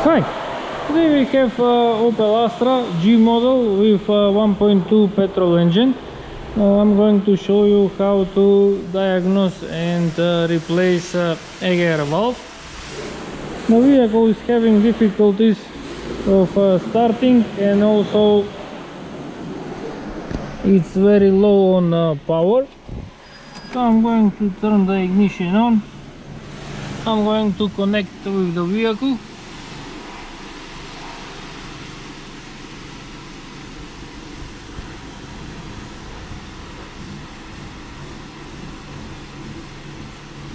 Hi, today we have Opel Astra G model with 1.2 petrol engine. Now I'm going to show you how to diagnose and replace air valve. The vehicle is having difficulties of starting, and also it's very low on power. So I'm going to turn the ignition on. I'm going to connect with the vehicle.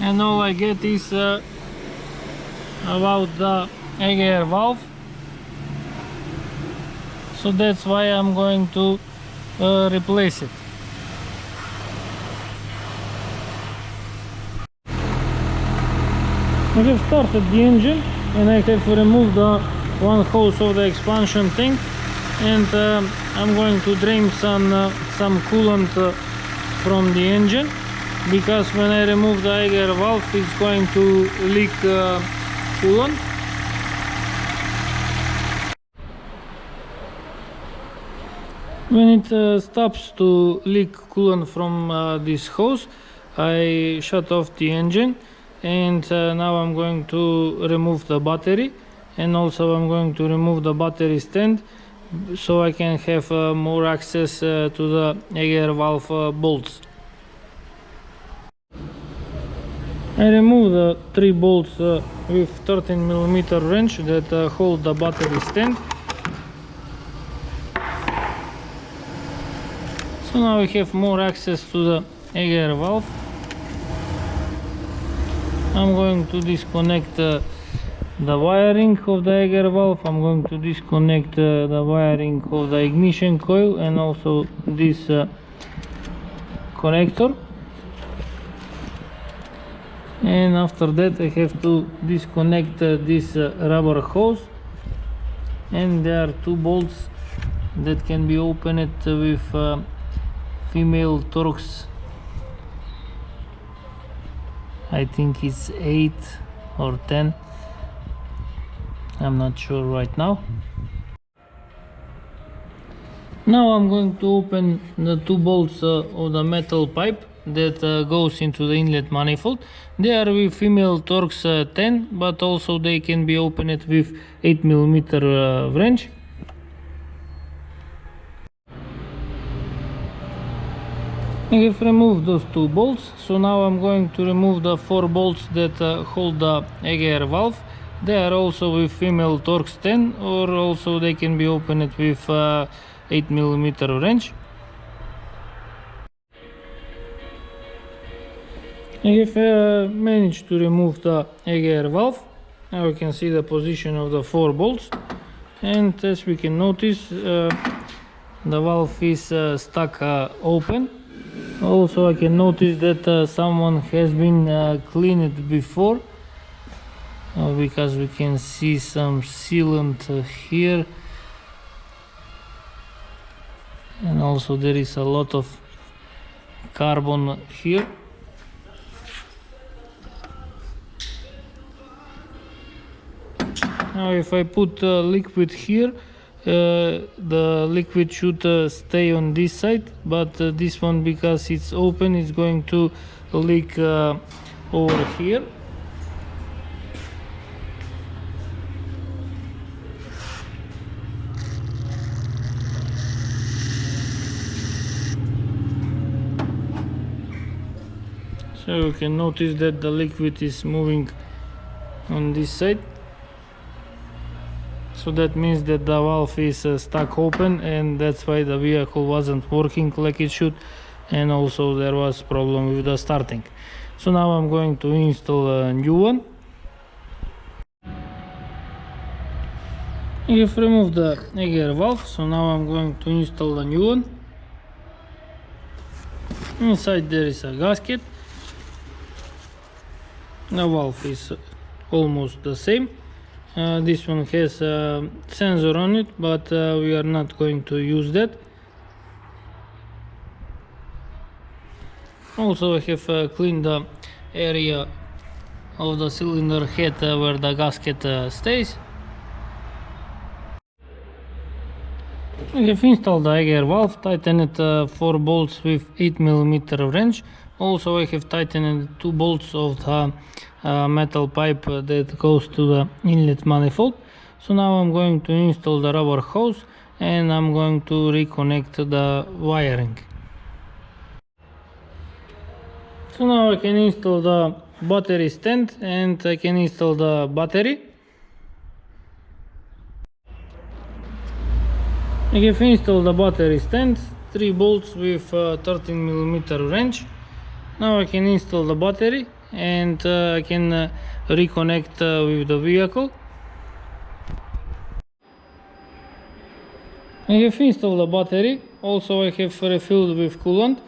And all I get is about the air valve, so that's why I'm going to replace it. I have started the engine and I have removed the one hose of the expansion tank, and I'm going to drain some coolant from the engine, because when I remove the air valve it's going to leak coolant. When it stops to leak coolant from this hose, I shut off the engine, and now I'm going to remove the battery, and also I'm going to remove the battery stand, so I can have more access to the air valve bolts. I remove the 3 bolts with 13mm wrench that hold the battery stand. So now we have more access to the air valve. I'm going to disconnect the wiring of the air valve. I'm going to disconnect the wiring of the ignition coil, and also this connector. And after that I have to disconnect this rubber hose, and there are 2 bolts that can be opened with female Torx. I think it's 8 or 10, I'm not sure right now. Now I'm going to open the 2 bolts of the metal pipe that goes into the inlet manifold. They are with female Torx 10, but also they can be opened with 8mm wrench. I have removed those 2 bolts, so now I'm going to remove the 4 bolts that hold the air valve. They are also with female Torx 10, or also they can be opened with 8mm wrench. I have managed to remove the air valve. Now we can see the position of the 4 bolts, and as we can notice, the valve is stuck open. Also I can notice that someone has been cleaned before, because we can see some sealant here, and also there is a lot of carbon here. Now if I put liquid here, the liquid should stay on this side, but this one, because it's open, is going to leak over here. So you can notice that the liquid is moving on this side. So that means that the valve is stuck open, and that's why the vehicle wasn't working like it should, and also there was problem with the starting. So now I'm going to install a new one. I have removed the air valve, so now I'm going to install a new one. Inside there is a gasket. The valve is almost the same. This one has a sensor on it, but we are not going to use that. Also I have cleaned the area of the cylinder head where the gasket stays. I have installed the air valve, tightened 4 bolts with 8mm wrench. Also I have tightened 2 bolts of the metal pipe that goes to the inlet manifold. So now I'm going to install the rubber hose and I'm going to reconnect the wiring. So now I can install the battery stand and I can install the battery. I have installed the battery stand, 3 bolts with 13mm wrench. Now I can install the battery and I can reconnect with the vehicle. I have installed the battery, also I have refilled with coolant.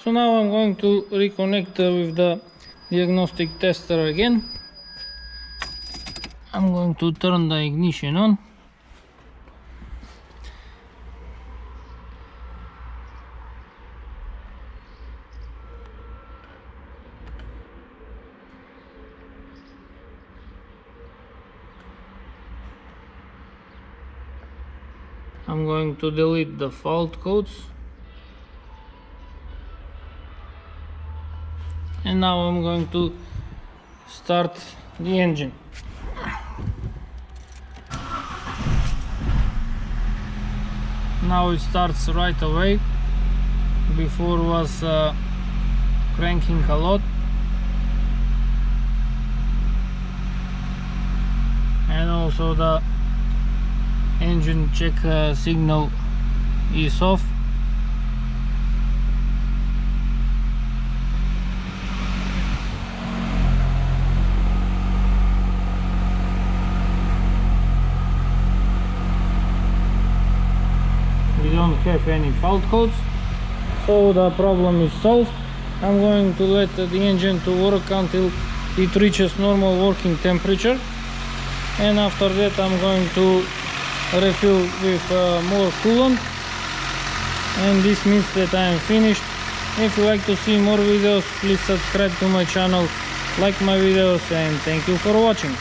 So now I'm going to reconnect with the diagnostic tester again. I'm going to turn the ignition on. I'm going to delete the fault codes. And now I'm going to start the engine. Now it starts right away. Before was cranking a lot. And also the engine check signal is off. We don't have any fault codes, so the problem is solved. I'm going to let the engine to work until it reaches normal working temperature, and after that I'm going to refill with more coolant, and this means that I am finished. If you like to see more videos, please subscribe to my channel, like my videos, and thank you for watching.